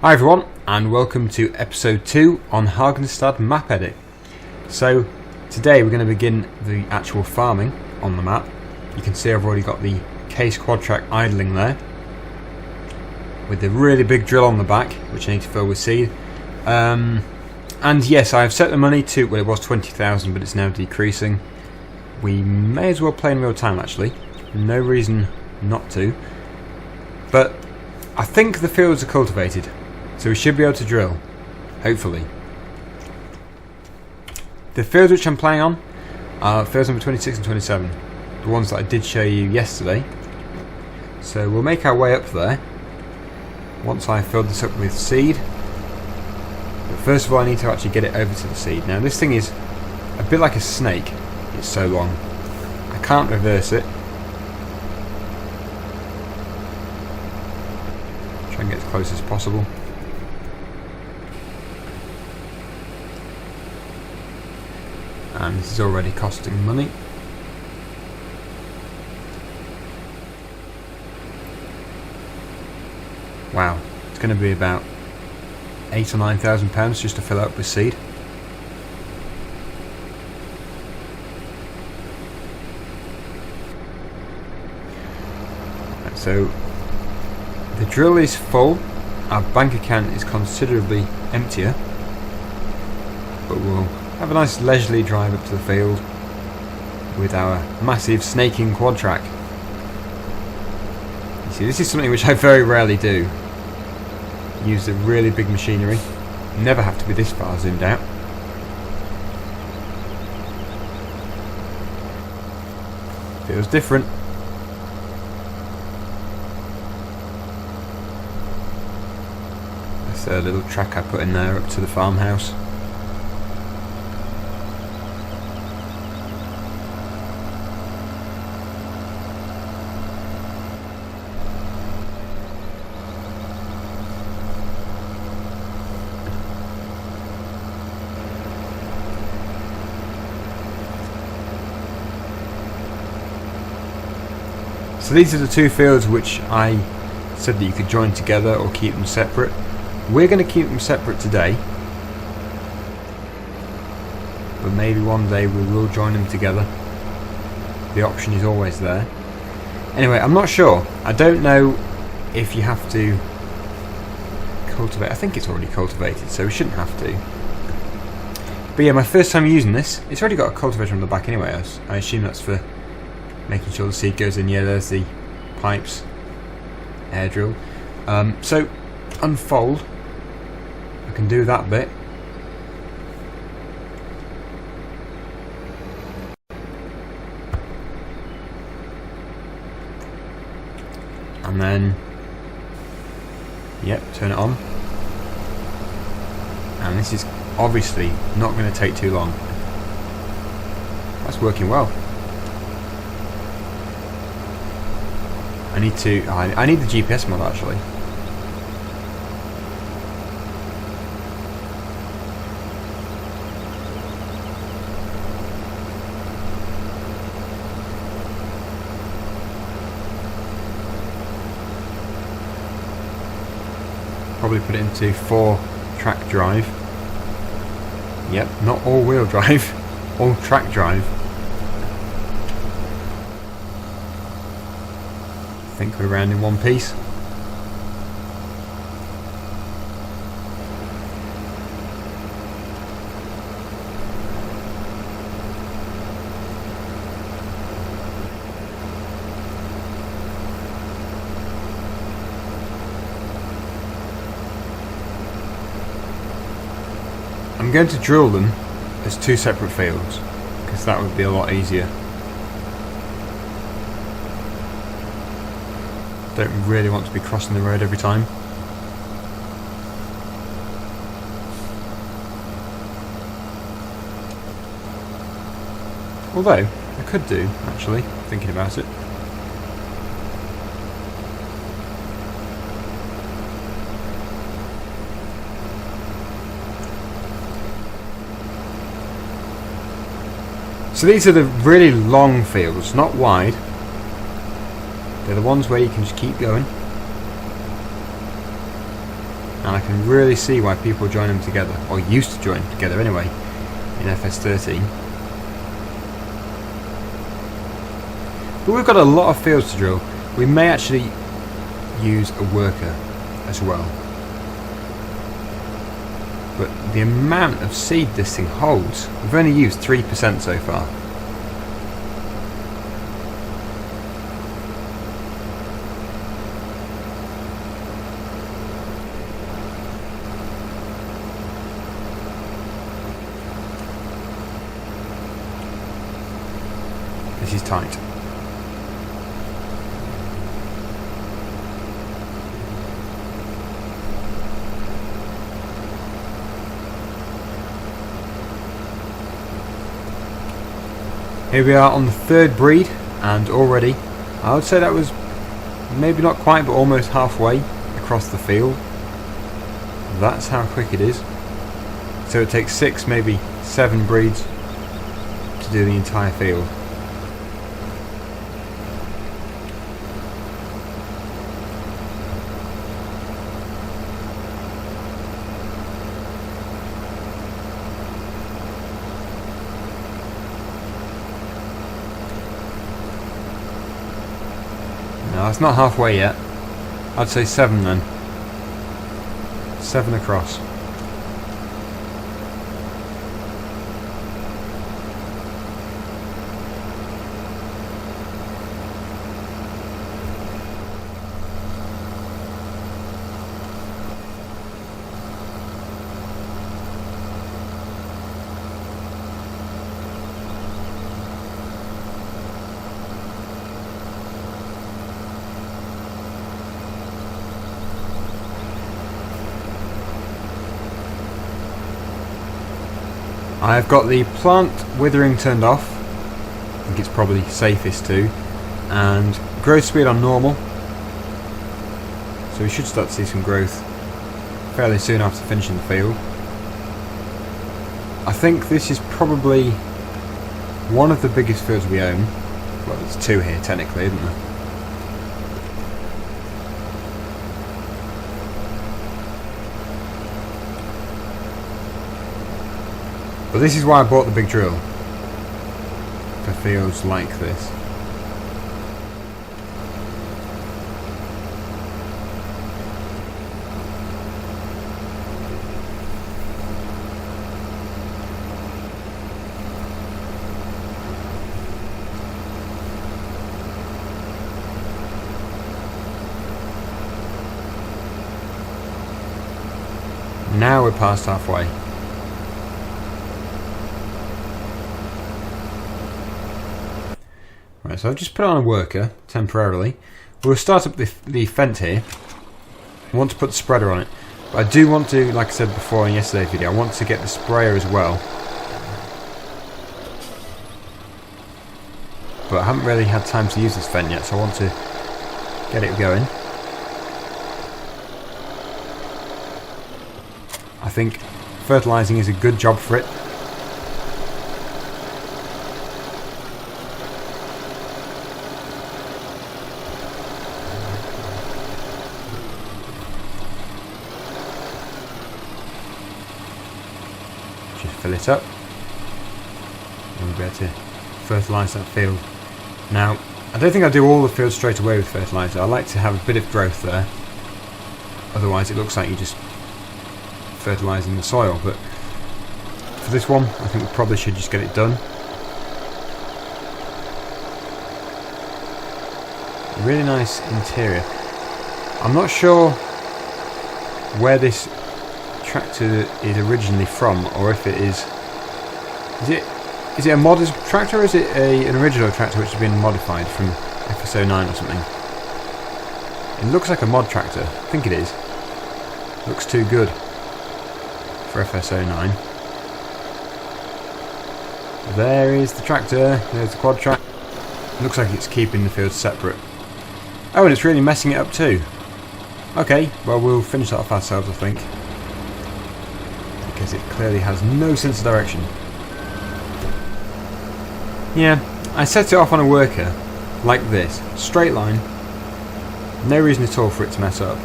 Hi everyone, and welcome to episode 2 on Hagenstedt map edit. So today we're going to begin the actual farming on the map. You can see I've already got the case quad track idling there with the really big drill on the back, which I need to fill with seed. And yes, I've set the money to, well, it was 20,000, but it's now decreasing. We may as well play in real time actually, no reason not to. But I think the fields are cultivated, so we should be able to drill, hopefully. The fields which I'm playing on are fields number 26 and 27, the ones that I did show you yesterday. So we'll make our way up there once I filled this up with seed. But first of all I need to actually get it over to the seed. Now this thing is a bit like a snake, it's so long. I can't reverse it. Try and get as close as possible. And this is already costing money. Wow, it's going to be about £8,000 or £9,000 just to fill up with seed. So the drill is full, our bank account is considerably emptier, but we'll have a nice leisurely drive up to the field with our massive snaking quad track. You see, this is something which I very rarely do. Use the really big machinery. Never have to be this far zoomed out. Feels different. That's a little track I put in there up to the farmhouse. So these are the two fields which I said that you could join together or keep them separate. We're going to keep them separate today, but maybe one day we will join them together. The option is always there. Anyway, I'm not sure. I don't know if you have to cultivate. I think it's already cultivated, so we shouldn't have to. But yeah, my first time using this. It's already got a cultivator on the back anyway. I assume that's for making sure the seed goes in. Yeah, there's the pipes, air drill. So unfold, I can do that bit. And then, yep, turn it on. And this is obviously not going to take too long. That's working well. I need the GPS mod actually. Probably put it into 4-track drive. Yep, not all-wheel drive, all-track drive. I think we're around in one piece. I'm going to drill them as 2 separate fields because that would be a lot easier. Don't really want to be crossing the road every time. Although, I could do, actually, thinking about it. So these are the really long fields, not wide. They're the ones where you can just keep going. and I can really see why people join them together, or used to join together anyway, in FS13. But we've got a lot of fields to drill. We may actually use a worker as well. But the amount of seed this thing holds, we've only used 3% so far. This is tight. Here we are on the third breed, and already I would say that was maybe not quite but almost halfway across the field. That's how quick it is. So it takes 6, maybe 7 breeds to do the entire field. No, it's not halfway yet. I'd say 7 then. 7 across. I've got the plant withering turned off. I think it's probably safest to. And growth speed on normal. So we should start to see some growth fairly soon after finishing the field. I think this is probably one of the biggest fields we own. Well, there's 2 here technically, isn't there? But this is why I bought the big drill, for fields like this. Now we're past halfway. Right, so I've just put on a worker temporarily. We'll start up the fence here. I want to put the spreader on it. But I do want to, like I said before in yesterday's video, I want to get the sprayer as well. But I haven't really had time to use this vent yet, so I want to get it going. I think fertilizing is a good job for it. Just fill it up and we'll be able to fertilise that field. Now, I don't think I'll do all the field straight away with fertiliser. I like to have a bit of growth there. Otherwise it looks like you're just fertilising the soil, but for this one I think we probably should just get it done. A really nice interior. I'm not sure where this tractor is originally from, or if it is it a modded tractor, or is it an original tractor which has been modified from FS09 or something? It looks like a mod tractor. I think it is. Looks too good for FS09. There is the tractor. There's the quad track. Looks like it's keeping the fields separate. Oh, and it's really messing it up too. Okay, well we'll finish that off ourselves, I think, because it clearly has no sense of direction. Yeah, I set it off on a worker like this, straight line, no reason at all for it to mess up.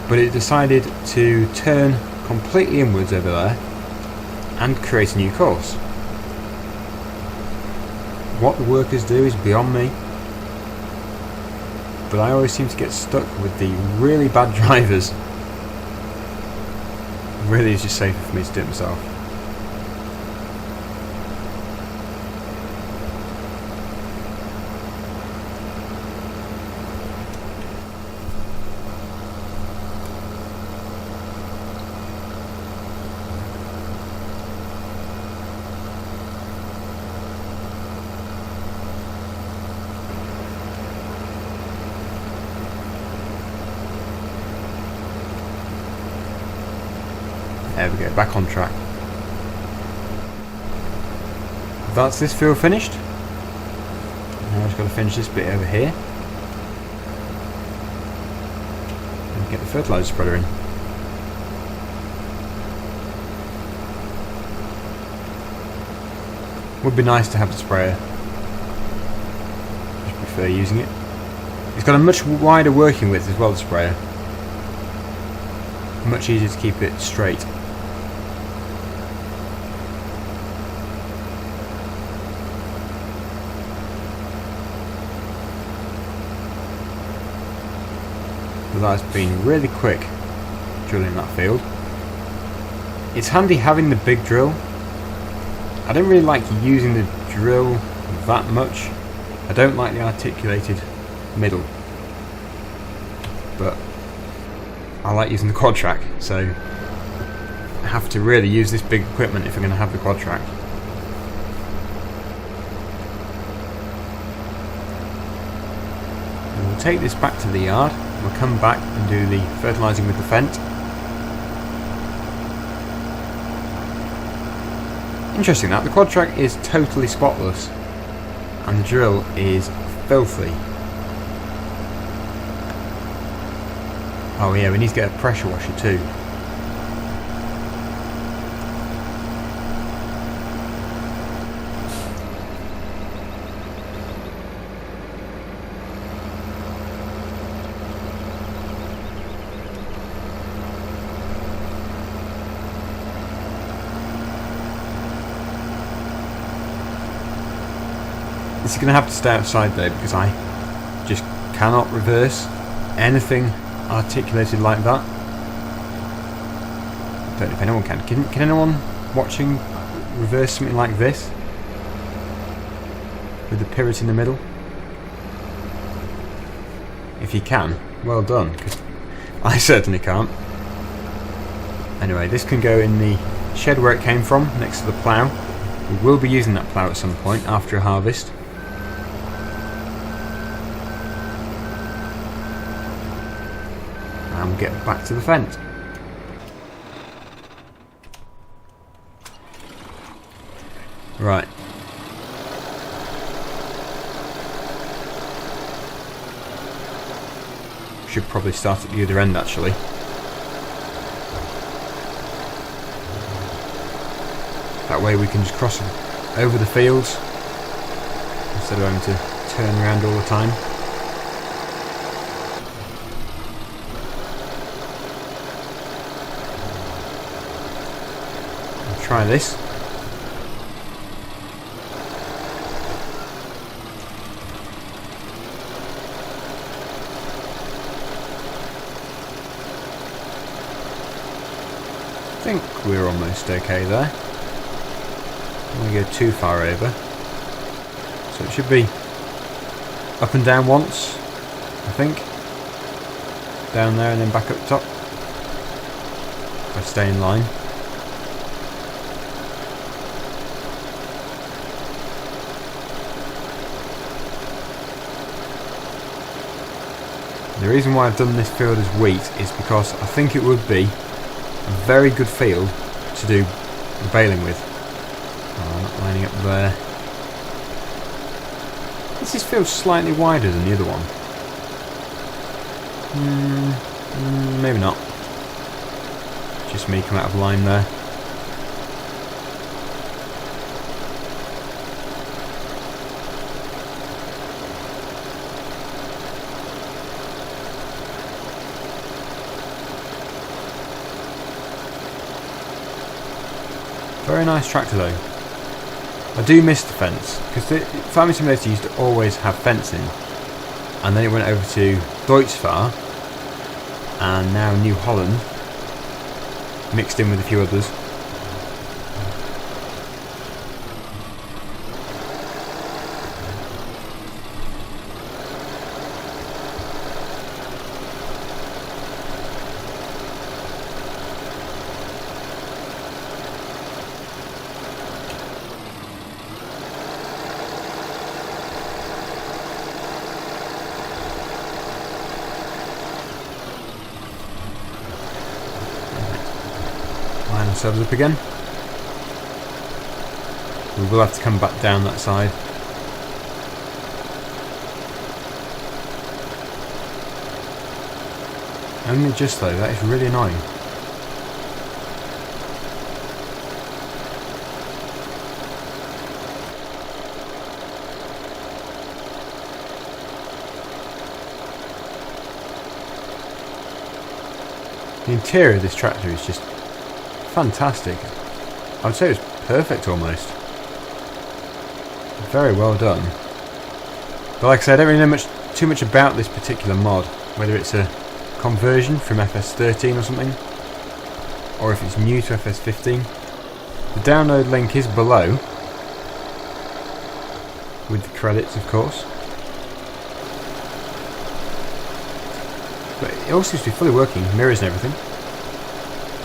but it decided to turn completely inwards over there and create a new course. What the workers do is beyond me, but I always seem to get stuck with the really bad drivers. It really is just safer for me to do it myself. There we go, back on track. That's this field finished. Now I've just got to finish this bit over here. And get the fertiliser spreader in. Would be nice to have the sprayer. Just prefer using it. It's got a much wider working width as well, the sprayer. Much easier to keep it straight. But that's been really quick drilling that field. It's handy having the big drill. I don't really like using the drill that much. I don't like the articulated middle, but I like using the quad track, so I have to really use this big equipment if I'm going to have the quad track. And we'll take this back to the yard. We'll come back and do the fertilising with the Fent. Interesting that the quad track is totally spotless and the drill is filthy. Oh yeah, we need to get a pressure washer too. This is going to have to stay outside though, because I just cannot reverse anything articulated like that. I don't know if anyone can. Can anyone watching reverse something like this with the pivot in the middle? If you can, well done, because I certainly can't. Anyway, this can go in the shed where it came from, next to the plough. We will be using that plough at some point after a harvest. And we'll get back to the fence. Right. Should probably start at the other end actually. That way we can just cross over the fields instead of having to turn around all the time. I'll try this. I think we're almost okay there. Don't want to go too far over. So it should be up and down once, I think. Down there and then back up top. If I stay in line. The reason why I've done this field as wheat is because I think it would be a very good field to do the baling with. Oh, not lining up there. This feels slightly wider than the other one. Maybe not. Just me come out of line there. Very nice tractor though. I do miss the fence, because the Farming Simulator used to always have fencing, and then it went over to W.I.P, and now New Holland, mixed in with a few others. Line ourselves up again. We will have to come back down that side. Only just though, that is really annoying. The interior of this tractor is just fantastic. I would say it's perfect almost. Very well done. But like I said, I don't really know too much about this particular mod, whether it's a conversion from FS13 or something, or if it's new to FS15. The download link is below, with the credits of course. But it all seems to be fully working, mirrors and everything.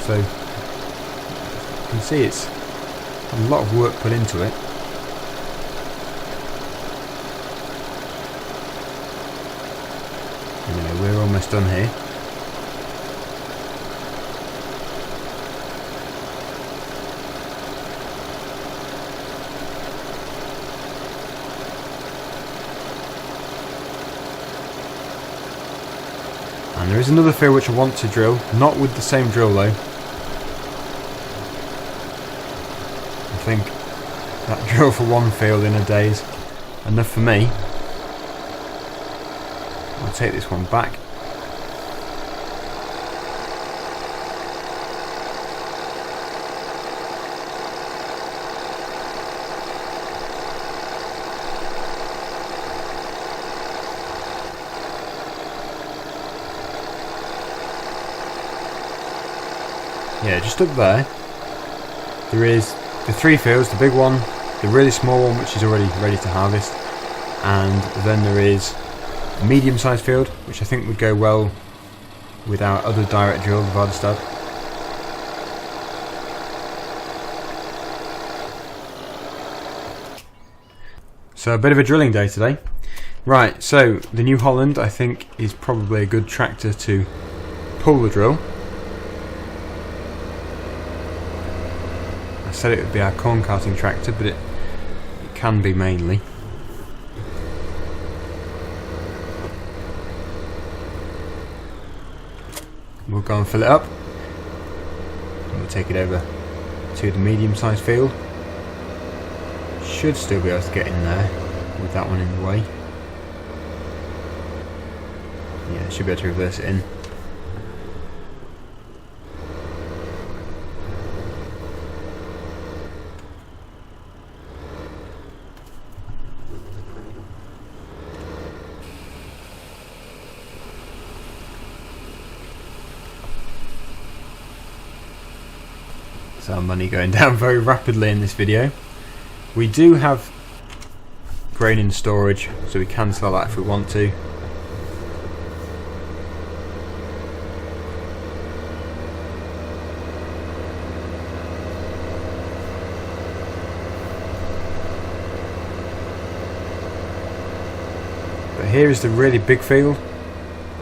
So you can see it's a lot of work put into it. Anyway, we're almost done here. And there is another field which I want to drill, not with the same drill though. I think that drill for one field in a day is enough for me. I'll take this one back. Yeah, just up there, there is the three fields, the big one, the really small one which is already ready to harvest, and then there is a medium-sized field which I think would go well with our other direct drill, the Hagenstedt. So a bit of a drilling day today. Right, so the New Holland I think is probably a good tractor to pull the drill. I said it would be our corn carting tractor, but it can be mainly. We'll go and fill it up, and we'll take it over to the medium-sized field. Should still be able to get in there with that one in the way. Yeah, should be able to reverse it in. So our money going down very rapidly in this video. We do have grain in storage, so we can sell that if we want to. But here is the really big field.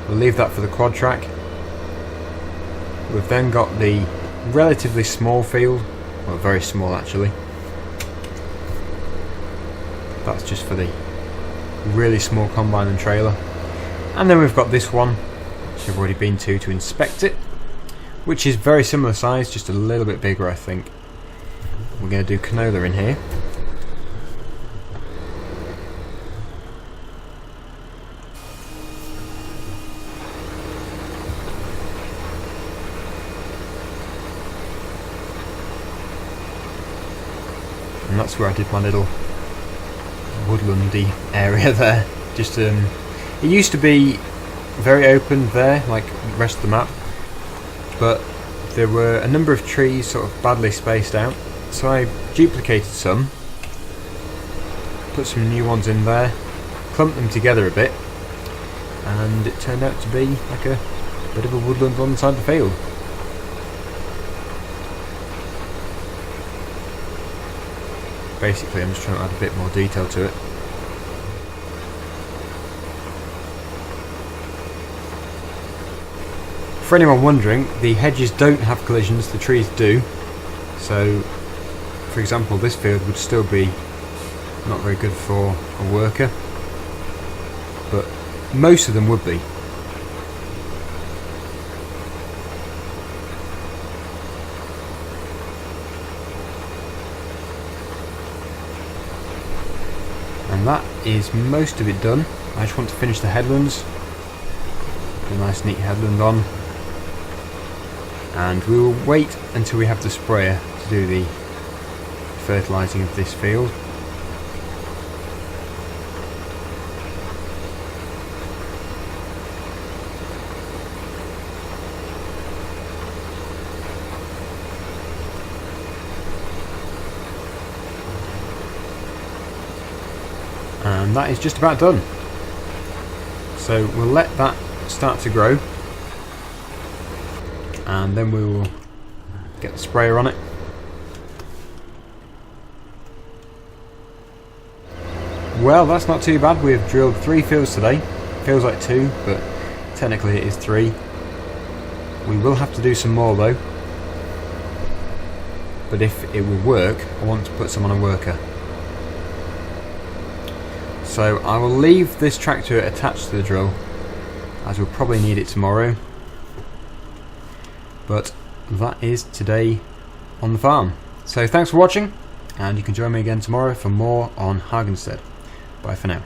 We'll leave that for the quad track. We've then got the relatively small field, well, very small actually. That's just for the really small combine and trailer. And then we've got this one, which I've already been to inspect it, which is very similar size, just a little bit bigger I think. We're going to do canola in here. and that's where I did my little woodlandy area there. Just it used to be very open there, like the rest of the map, but there were a number of trees sort of badly spaced out, so I duplicated some, put some new ones in there, clumped them together a bit, and it turned out to be like a bit of a woodland on the side of the field. Basically I'm just trying to add a bit more detail to it. For anyone wondering, the hedges don't have collisions, the trees do. So, for example, this field would still be not very good for a worker, but most of them would be. And that is most of it done. I just want to finish the headlands. A nice neat headland on. And we will wait until we have the sprayer to do the fertilizing of this field. And that is just about done. So we'll let that start to grow, and then we will get the sprayer on it. Well, that's not too bad. We've drilled 3 fields today. Feels like 2, but technically it is 3. We will have to do some more though, but if it will work, I want to put some on a worker. So I will leave this tractor attached to the drill, as we'll probably need it tomorrow. But that is today on the farm. So thanks for watching, and you can join me again tomorrow for more on Hagenstedt. Bye for now.